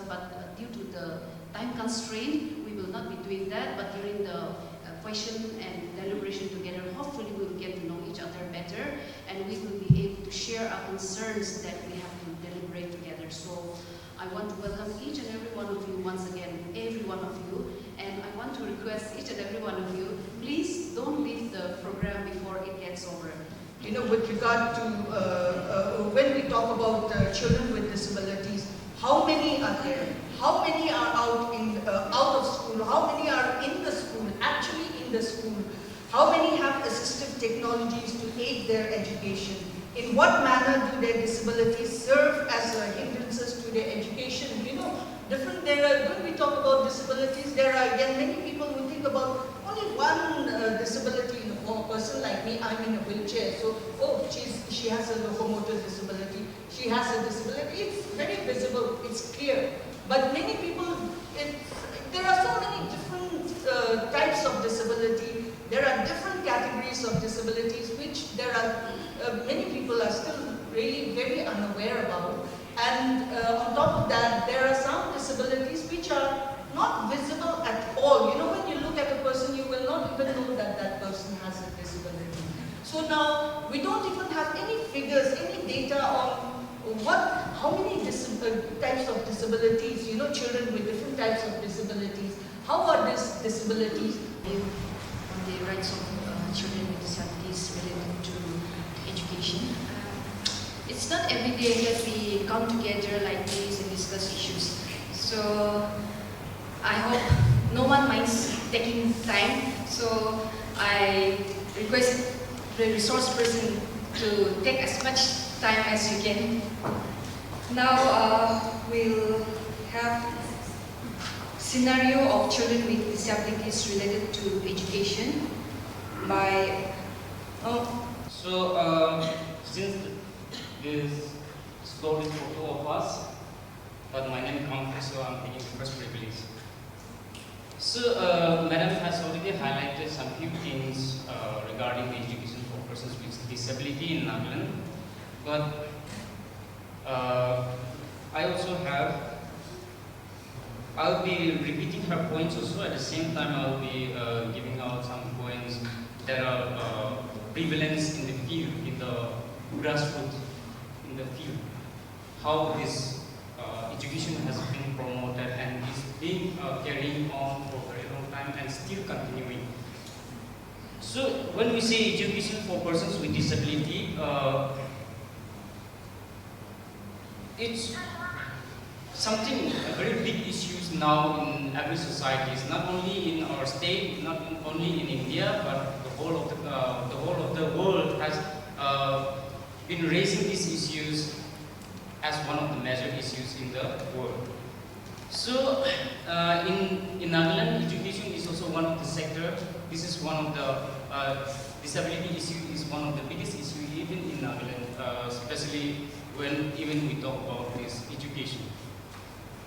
but due to the time constraint, we will not be doing that. But during the question and deliberation together, hopefully we will get to know each other better, and we will be able to share our concerns that we have to deliberate together. So I want to welcome each and every one of you once again, every one of you, and I want to request each and every one of you, please don't leave the program before it gets over. You know, with regard to when we talk about children with disabilities, how many are there? How many are out of school? How many are in the school, actually in the school? How many have assistive technologies to aid their education? In what manner do their disabilities serve as hindrances to their education? You know, when we talk about disabilities, there are again many people who think about only one disability. A person like me, I'm in a wheelchair, so she has a locomotor disability, she has a disability. It's very visible, it's clear. But many people, there are so many different types of disability. There are different categories of disabilities which there are many people are still really very unaware about. And on top of that, there are some disabilities which are not visible at all. You know, when you look at a person, you will not even know that that person has a disability. So now, we don't even have any figures, any data on how many types of disabilities, you know, children with different types of disabilities. How are these disabilities? On the rights of children with disabilities related to education. It's not every day that we come together like this and discuss issues. So I hope no one minds taking time. So I requested the resource person to take as much time as you can. Now we'll have scenario of children with disabilities related to education by. Since this floor is for two of us, but my name is Kamfi, so I'm taking the first privilege. So, Madam has already highlighted some few things regarding the education for persons with disability in Nagaland, but I'll be repeating her points also. At the same time, I'll be giving out some points that are prevalent in the field, in the grassroots, in the field. How this education has been promoted and is being carrying on for a very long time and still continuing. So when we say education for persons with disability, it's something, a very big issue now in every society. It's not only in our state, not only in India, but the whole of the world has been raising these issues as one of the major issues in the world. So, in Nagaland, education is also one of the sector. This is one of the disability issue is one of the biggest issues even in Nagaland, especially when even we talk about this education.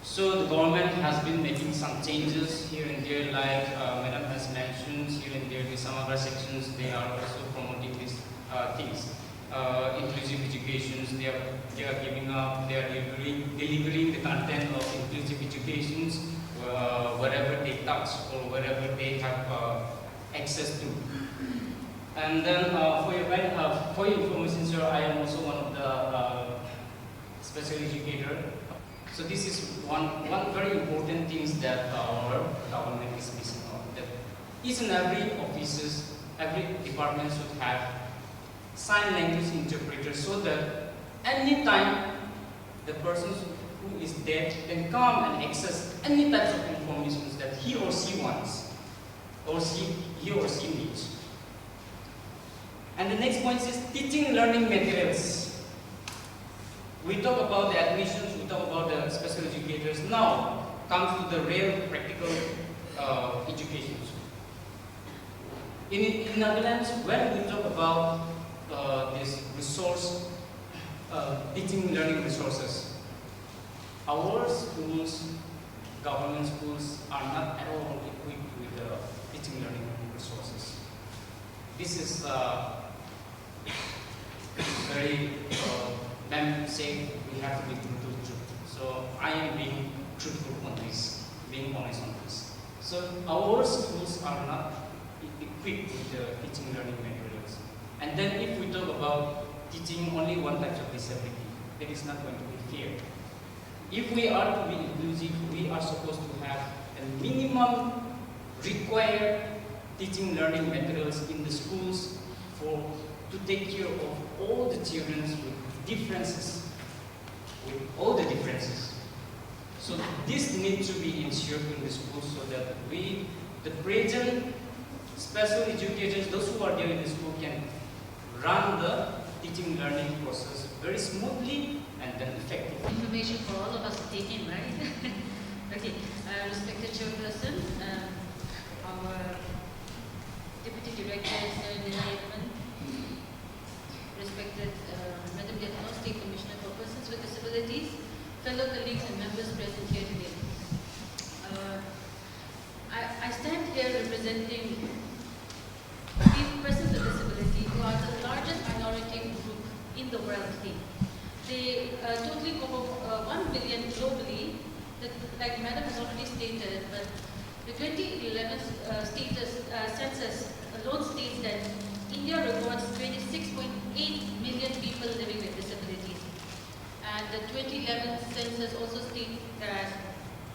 So the government has been making some changes here and there, like Madam has mentioned, here and there in some other sections they are also promoting these things. Inclusive educations, they are giving up, they are delivering the content of inclusive educations wherever they touch or wherever they have access to. And then for your information, sir, I am also one of the special educator. So this is one very important thing that our government is missing out. That each and every offices, every department should have sign language interpreter, so that anytime the person who is deaf can come and access any types of information that he or she wants, or he or she needs. And the next point is teaching learning materials. We talk about the admissions, we talk about the special educators. Now comes to the real practical education. In Nagaland, when we talk about this resource, teaching learning resources, our schools, government schools are not at all equipped with the teaching learning resources. This is very say we have to be true to the truth. So I am being true So our schools are not equipped with the teaching learning materials. And then if we talk about teaching only one type of disability, that is not going to be fair. If we are to be inclusive, we are supposed to have a minimum required teaching learning materials in the schools to take care of all the children with differences, with all the differences. So this needs to be ensured in the schools so that the present special educators, those who are there in the school, can run the teaching learning process very smoothly and then effectively. Information for all of us to take in, right? Okay, respected chairperson, our deputy director, Sir Nagaland, respected Madam Diethono, State Commissioner for Persons with Disabilities, fellow colleagues and members present here today. I stand here representing these persons with disability who are the largest minority group in the world today. They totaling over 1 billion globally, that, like Madam has already stated, but the 2011 census alone states that India records 26.8 million people living with disabilities. And the 2011 census also states that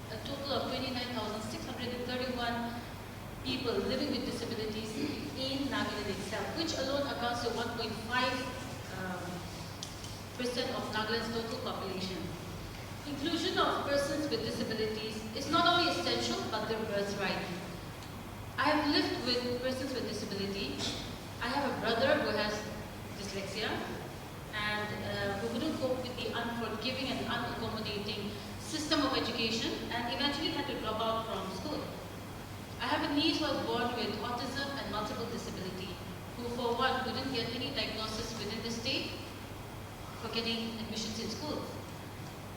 a total of 29,631 people living with disabilities in Nagaland itself, which alone accounts to 1.5% of Nagaland's total population. Inclusion of persons with disabilities is not only essential, but their birthright. I have lived with persons with disability. I have a brother who has dyslexia and who couldn't cope with the unforgiving and unaccommodating system of education and eventually had to drop out from school. I have a niece who was born with autism and multiple disability, who for one couldn't get any diagnosis within the state for getting admissions in school.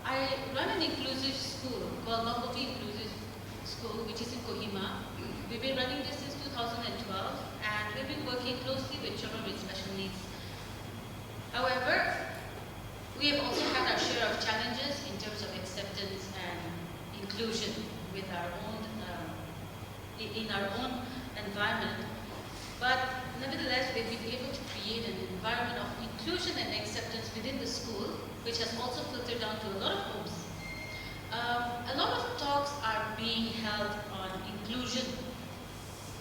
I run an inclusive school called Dimapur Inclusive School, which is in Kohima. We've been running this since 2012, and we've been working closely with children with special needs. However, we have also had our share of challenges in terms of acceptance and inclusion with our own, in our own environment. But nevertheless, we've been able to create an environment of inclusion and acceptance within the school, which has also filtered down to a lot of homes. A lot of talks are being held on inclusion.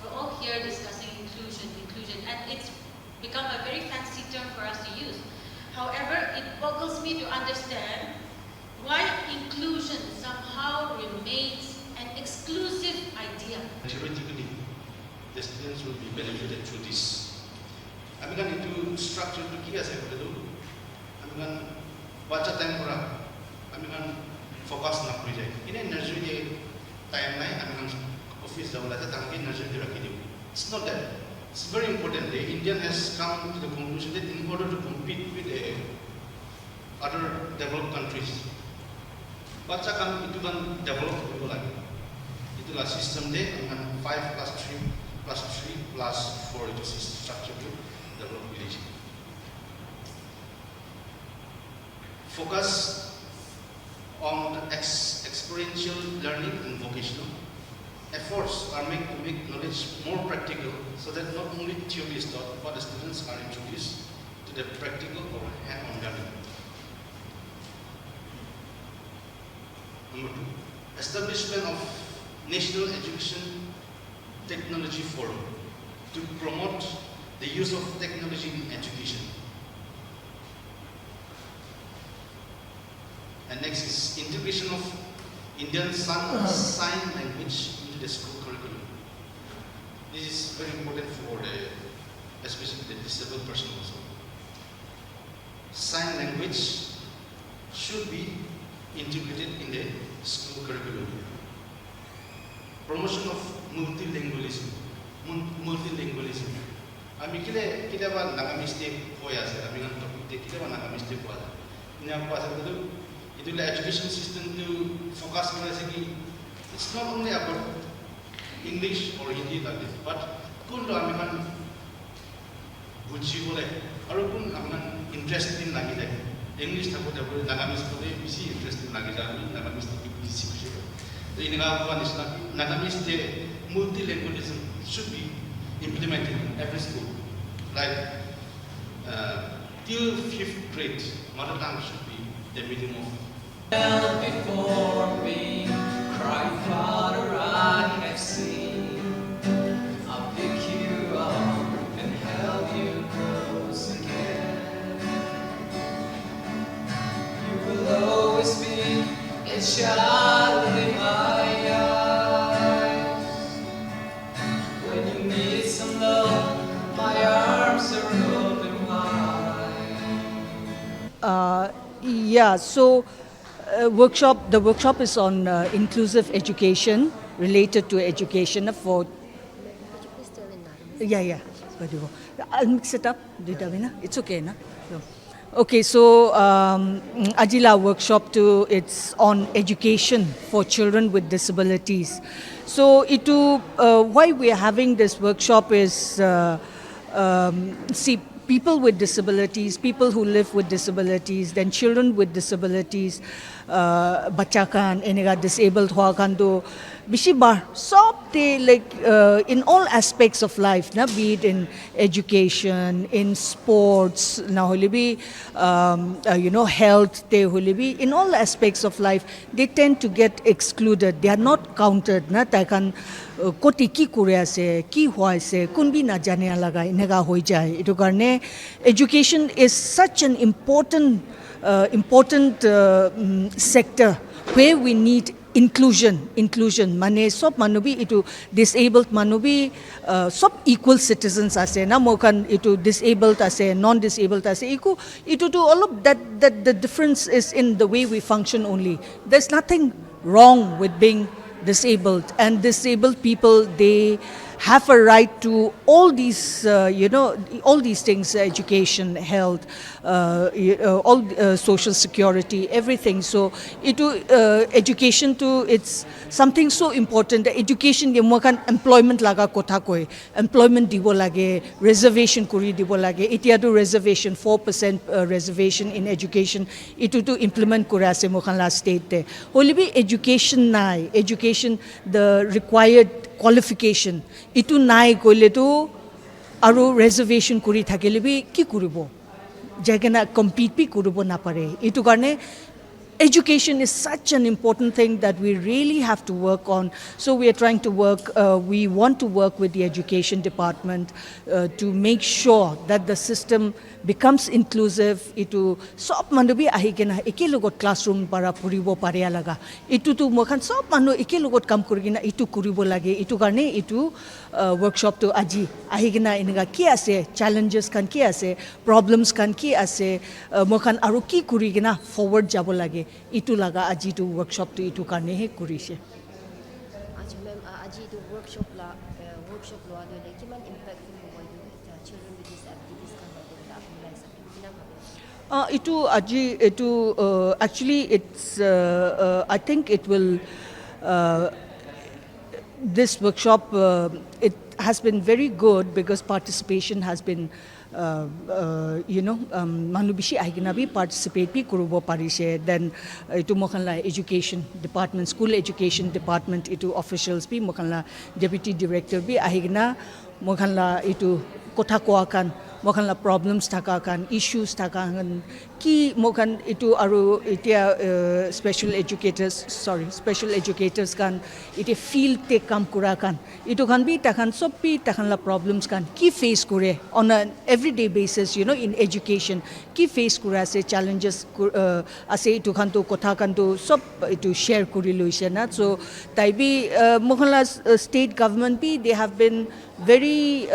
We're all here discussing inclusion, and it's become a very fancy term for us to use. However, it boggles me to understand why inclusion somehow remains an exclusive idea. Theoretically, the students will be benefited through this. I mean, itu structure tu kira saya perlu. I mean, baca time kurang. I mean, fokus nak kerja. Ini nursery dia time lain. I mean, office dah belajar tangki nursery dia rakit. It's not that. It's very important. The Indian has come to the conclusion that in order to compete with the other developed countries, baca kan itu kan develop dulu lagi. Itulah sistem dia dengan 5 plus 3 plus 4 itu structure itu develop village. Focus on the experiential learning and vocational. Efforts are made to make knowledge more practical so that not only theory is taught, but the students are introduced to the practical or hand-on learning. Number 2, establishment of National Education Technology Forum to promote the use of technology in education. And next is integration of Indian sign language into the school curriculum. This is very important for especially the disabled person also. Sign language should be integrated in the school curriculum. Promotion of multilingualism. Kami kita ba nakamiste poya sa kami ng topic kita ba nakamiste poya. Ini apa sahaja itu la education system to focus on segi. It's not only about English or Hindi like this, but kun lo kami kan buji boleh. Aru kun kami interested in lagi deh. English tak boleh nagamis boleh bisi interested lagi kami nagamis tu bisi kusi. In one is Nanamese, the multilingualism should be implemented in every school. Like till 5th grade, mother tongue should be the minimum. Before me, cry, Father, I have seen. I'll pick you up and help you close again. You will always be a child in my eyes. When you need some love, my arms are open wide. Yeah, so the workshop is on inclusive education, related to education for. Yeah. I'll mix it up. It's okay, na? Okay, so Ajila workshop too. It's on education for children with disabilities. So why we are having this workshop is see. People with disabilities, people who live with disabilities, then children with disabilities, bachakan, enega disabled huakan do, bishibar, they like in all aspects of life, na, be it in education, in sports, na holibi, health, they holibi, in all aspects of life, they tend to get excluded. They are not counted, na, takan. Koti ki kure ase, ki hoi se, kunbi na jane alaga, inega hoi jai. Ito karne, education is such an important sector where we need inclusion. Mane sob manubi itu disabled manubi sob equal citizens ase na mokan itu disabled ase, non-disabled ase. Itu to all of that the difference is in the way we function only. There's nothing wrong with being disabled, and disabled people, they have a right to all these, all these things, education, health, all social security, everything. So, education too, it's something so important. Education, employment laga kotha koi, employment dibo lage, reservation kuri dibo lage. Itiado reservation, 4% reservation in education. Itu to implement kura se mokhanla state te. Holibi education nai, education the required qualification. Itu nai koile to aru reservation kuri thakele bi ki kuribo jagana compete pi kuribo na pare. Itu karne education is such an important thing that we really have to work on. So we are trying to work, we want to work with the education department to make sure that the system becomes inclusive. Itu sob manu bi ahigena ekelogot classroom para puribo pare alaga. Itu tu mokhan sob manu ekelogot kam kurigina itu kuribo lage. Itu karne itu workshop to aji ahigena inga ki ase challenges kan ki ase problems kan ki ase mokhan aru ki kurigina forward jabo lage. Itu laga aji tu workshop to itu karne he kurise. Aji ma'am aji tu workshop lo ado le kiman impact mo children with disabilities kan ba apply sa actually it's I think it will this workshop it has been very good because participation has been manubishi ahigina bi participate pi kurubo parise. Then itu mokhanla education department, school education department itu officials bi mokhanla deputy director bi ahigina mokhanla itu kotha koakan mokhanla problems thakakan, issues thakakan ki mokhan itu aru itia special educators kan ite field te kam kurakan itu kan bi takhan sob pi takhanla problems kan ki face kure on an everyday basis, in education ki face kura se challenges ase itu kan to kotha kan to sob itu share kuri loise na. So tai bi mokhanla state government bi they have been very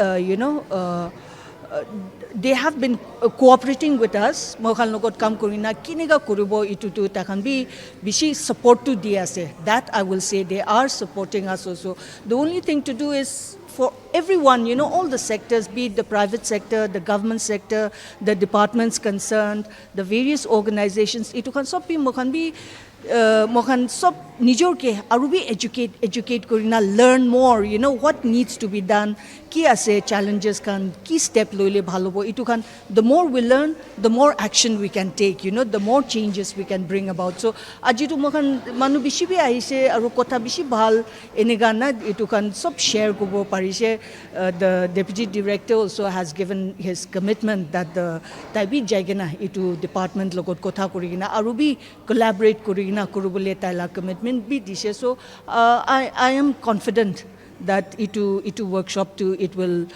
they have been cooperating with us. Mokhal logot kam kurina kiniga kuribo itu tu takhan bi bishi support to diase. That I will say they are supporting us also. The only thing to do is for everyone, all the sectors, be it the private sector, the government sector, the departments concerned, the various organizations, itu kan sob bi mokhan sob nijor ke aru bi educate korina learn more, you know, what needs to be done, ki ase challenges kan, ki step loile bhalo bo itu kan. The more we learn, the more action we can take, you know, the more changes we can bring about. So aji tu mokan manu bishi bi ahise aru kotha bishi bhal enega na itu kan sob share kobo parise. The deputy director also has given his commitment that the taibi jaigena itu department logot kotha korigina aru bi collaborate korigina korubole taila commitment bi dise. So I am confident that itu workshop too, it will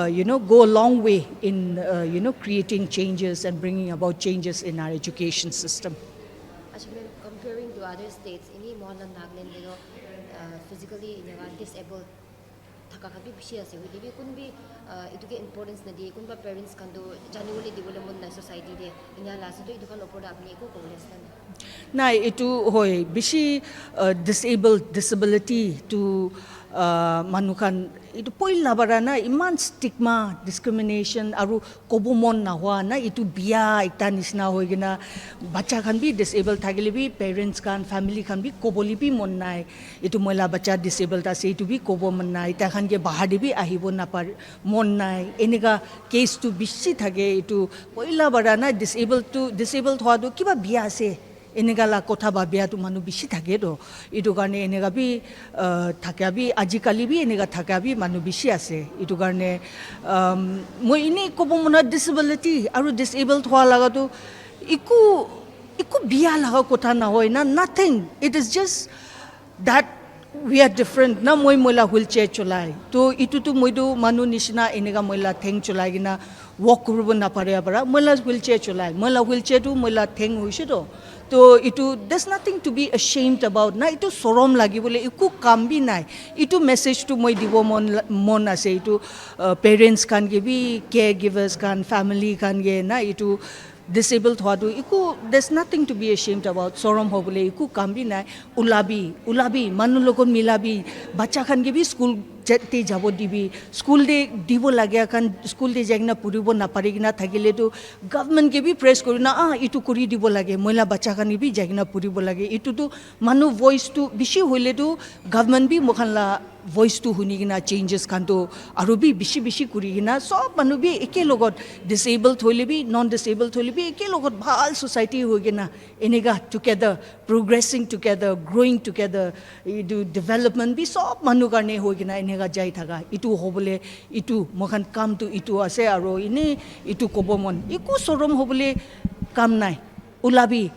you know, go a long way in you know, creating changes and bringing about changes in our education system. Actually, comparing to other states, ini Mohana Nagaland, you know, physically disabled thakakabi bishi ase hoile bi kun bi itu ke importance na die kun ba parents kan do genuinely development na society de inya la so to itu kan opor apni ko congress na itu hoy bishi disability to manukan itu poila barana iman stigma discrimination aru kobumon na hwa na itu bia ekta nisna hoigina bacha khan bi disabled thagile bi parents kan family khan bi koboli bi mon nai itu moila bacha disabled ase itu bi kobo mon nai ta khan ge bahar bi ahibo na par mon nai enega case to bishi thage itu poila barana disabled hwa do kiba bia ase enegala kotha babia tu manu bishi thake do itu karne enega bi thakabi ajikali bi enega thakabi manu bishi ase itu karne moi ini kobo mona disability aru disabled hwa laga tu iku bia laga kotha na hoy na nothing. It is just that we are different na moi moila wheelchair cholai to itu tu moi do manu nishna enega moila theng cholai gina walk kurubo na pare bara moila wheelchair cholai moila wheelchair tu moila theng hoise do. So there's nothing to be ashamed about. Na itu sorom lagi bole iku kam bi nai. Itu message to moi dibo mon ase itu parents kan ge bi caregivers kan family kan ge na itu disabled hwadu iku there's nothing to be ashamed about. Sorom hobole iku kam bi nai ulabi manu logon milabi bacha kan ge bi school te jabo dibi school de dibo lagya kan school de jagna puribo na parigina thagile to government ke bi press korina itu kuri dibo lage moila bacha kan bi jagna puribo lage itu to manu voice to bishi hoile to government bi mokhanla voice to hunigina changes kan to aru bi bishi kurigina sob manu bi eke logot disabled hoile bi non disabled hoile bi eke logot bhal society hoigena enega together progressing together growing together do development bi sob manu karne hoigena enega jai thaga itu hobole itu mokhan kam to itu ase aro ini itu kobomon iku sorom hobole kam nai ulabi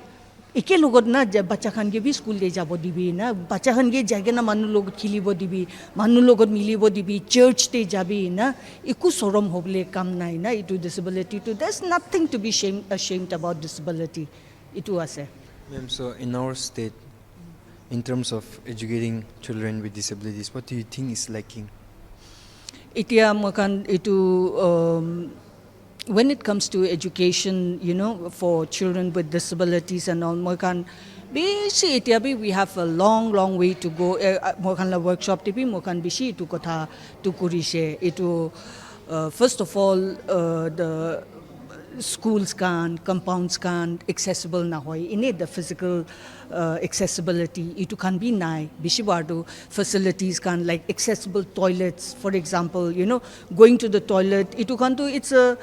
eke logot na bacha khan ge bi school de jabo dibi na bacha khan ge jage na manu log khilibo dibi manu logot milibo dibi church te jabi na iku sorom hobole kam nai na itu disability to there's nothing to be ashamed about disability itu ase. Ma'am, so in our state, in terms of educating children with disabilities, what do you think is lacking? Itia mokan itu when it comes to education, you know, for children with disabilities and all, mokan bishi itia bi we have a long way to go. Mokan la workshop tipi mokan bishi itu kotha tu kurise itu first of all the schools can, compounds can accessible na hoy ini the physical accessibility itu can be nai bishibardo facilities can like accessible toilets for example, you know, going to the toilet itu kan to it's a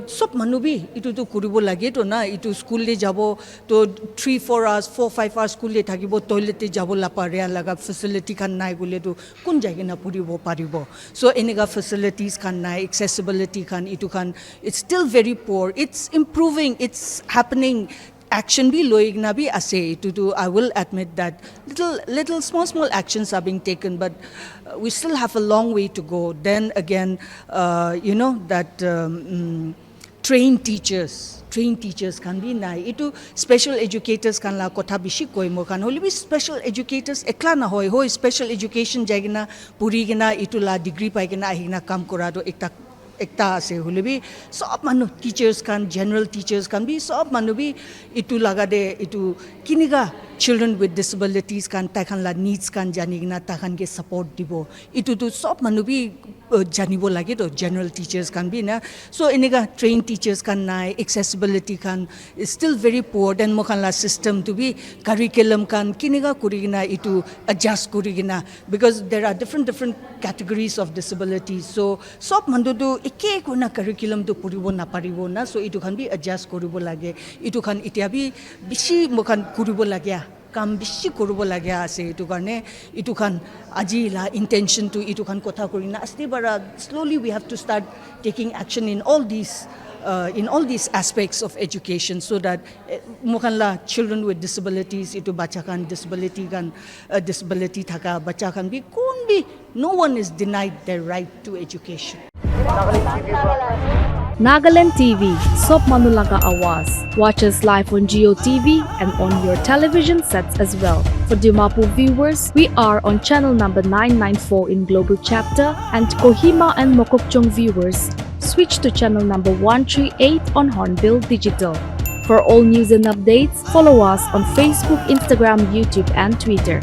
sob manubi itu to kuribo lage to na itu school le jabo to 3-4 hours 4-5 hours school le thakibo toilet te jabo la pare laga facility kan nai gule to kun jage na puribo paribo so enega facilities kan nai accessibility kan itu kan it's still very poor. It's improving, it's happening. Action be loigna bi ase to do. I will admit that little small actions are being taken, but we still have a long way to go. Then again, you know that trained teachers can be nai. Itu special educators kan la kotha bishi koi mo kan holi bi special educators ekla na hoy special education jagina puri gina itu la degree pai gina ahina kam kora do ekta ekta ase hole bi sob manu teachers kan general teachers kan bi sob manu bi itu laga de itu kiniga children with disabilities kan ta khan la needs kan jani na ta khan ge support dibo itu tu sob manu bi janibo lage to general teachers kan bi na so eniga trained teachers kan nai accessibility kan is still very poor then mokhan la system to be curriculum kan kiniga kurigina itu adjust kurigina because there are different categories of disabilities so sob mandu tu eke kuna curriculum tu puribo na paribo na so itu kan bi adjust koribo lage itu kan itia bi bishi mokhan kuribo lage কাম বেশি কৰিব লাগে আছে এটো কাৰণে এটো খান আজি লা intention to এটো খান কথা কৰি না আসতে বারা slowly we have to start taking action in all these aspects of education so that mokhanla children with disabilities itu bacha kan disability thaka bacha kan bi kon bi no one is denied their right to education. Nagaland TV, Sob Manulaga Awas. Watch us live on Geo TV and on your television sets as well. For Dimapur viewers, we are on channel number 994 in Global Chapter, and Kohima and Mokokchung viewers, switch to channel number 138 on Hornbill Digital. For all news and updates, follow us on Facebook, Instagram, YouTube and Twitter.